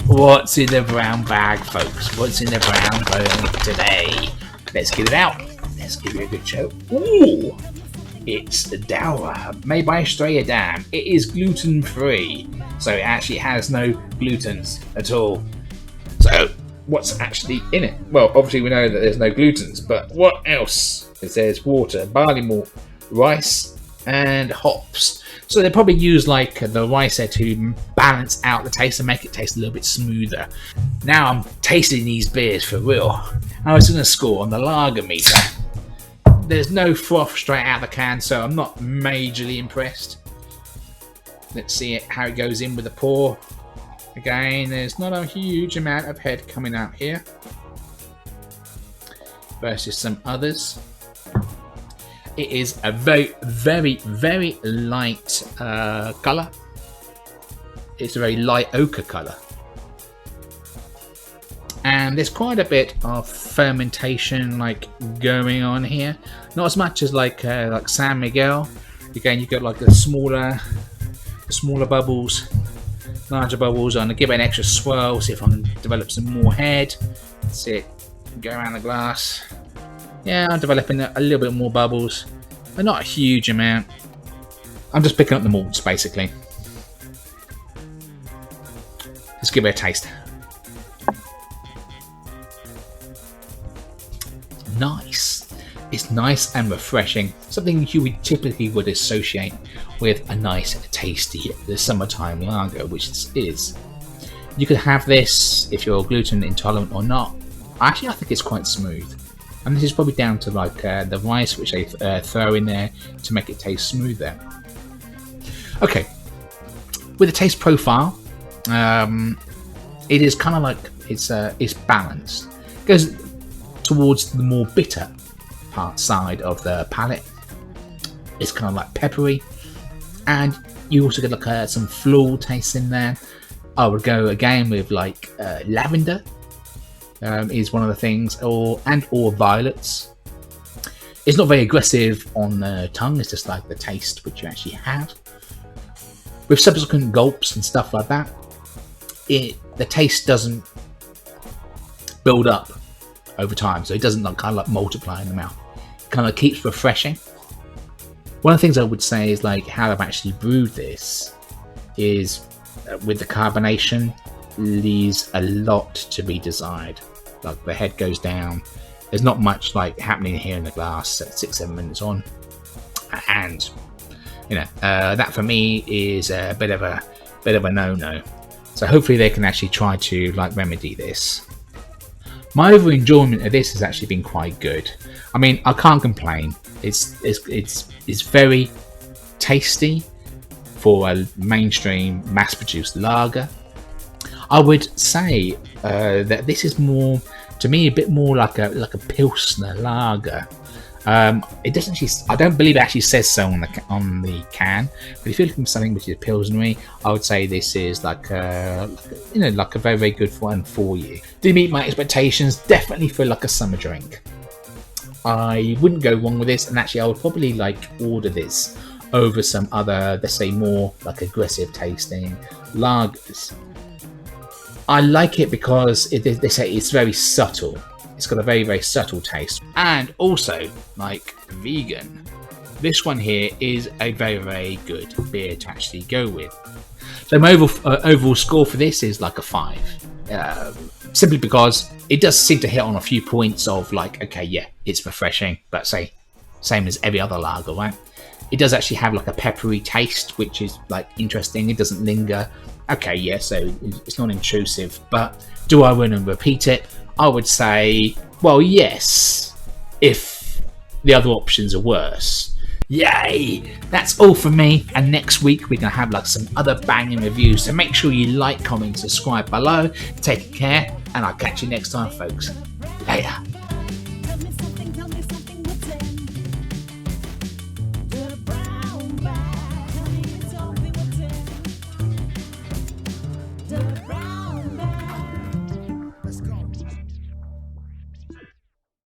What's in the brown bag, folks? What's in the brown bag today? Let's get it out. Let's give it a good show. Ooh! It's Daura, made by Estrella Damm. It is gluten-free, so it actually has no glutens at all. So, what's actually in it? Well, obviously we know that there's no glutens, but what else? It says water, barley malt, rice, and hops. So they probably use like the rice there to balance out the taste and make it taste a little bit smoother. Now I'm tasting these beers for real. I was going to score on the lager meter. There's no froth straight out of the can, so I'm not majorly impressed. Let's see how it goes in with the pour. Again, there's not a huge amount of head coming out here versus some others. It is a very, very, very light colour. It's a very light ochre colour. And there's quite a bit of fermentation going on here. Not as much as like San Miguel. Again, you've got like the smaller bubbles, larger bubbles. I'm going to give it an extra swirl, see if I can develop some more head. That's it. Go around the glass. Yeah, I'm developing a little bit more bubbles, but not a huge amount. I'm just picking up the malts, basically. Let's give it a taste. Nice. It's nice and refreshing. Something you typically would associate with a nice, tasty summertime lager, which this is. You could have this if you're gluten intolerant or not. Actually, I think it's quite smooth. And this is probably down to the rice which they throw in there to make it taste smoother. Okay, with the taste profile, it is kind of like it's balanced. It goes towards the more bitter side of the palate. It's kind of like peppery, and you also get some floral taste in there. I would go again with lavender. Is one of the things, or violets. It's not very aggressive on the tongue. It's just like the taste which you actually have. With subsequent gulps and stuff like that, the taste doesn't build up over time, so it doesn't multiply in the mouth. It kind of keeps refreshing. One of the things I would say is how I've actually brewed this is with the carbonation. Leaves a lot to be desired. The head goes down. There's not much happening here in the glass at 6-7 minutes on, and that for me is a bit of a no-no. So hopefully they can actually try to remedy this. My overall enjoyment of this has actually been quite good. I mean, I can't complain. It's very tasty for a mainstream mass-produced lager. I would say that this is more, to me, a bit more like a pilsner lager. It doesn't actually. I don't believe it actually says so on the can. But if you're looking for something which is pilsnery, I would say this is like a very, very good one for you. Did meet my expectations. Definitely for a summer drink. I wouldn't go wrong with this, and actually, I would probably order this over some other, let's say, more aggressive tasting lagers. I like it because they say it's very subtle. It's got a very, very subtle taste. And also, vegan. This one here is a very, very good beer to actually go with. So my overall score for this is a 5. Simply because it does seem to hit on a few points of okay, yeah, it's refreshing, but same as every other lager, right? It does actually have a peppery taste, which is interesting. It doesn't linger. Okay, yeah, so it's not intrusive, but do I want to repeat it? I would say, well, yes, if the other options are worse. Yay! That's all from me, and next week we're going to have some other banging reviews, so make sure you like, comment, subscribe below. Take care, and I'll catch you next time, folks. Later.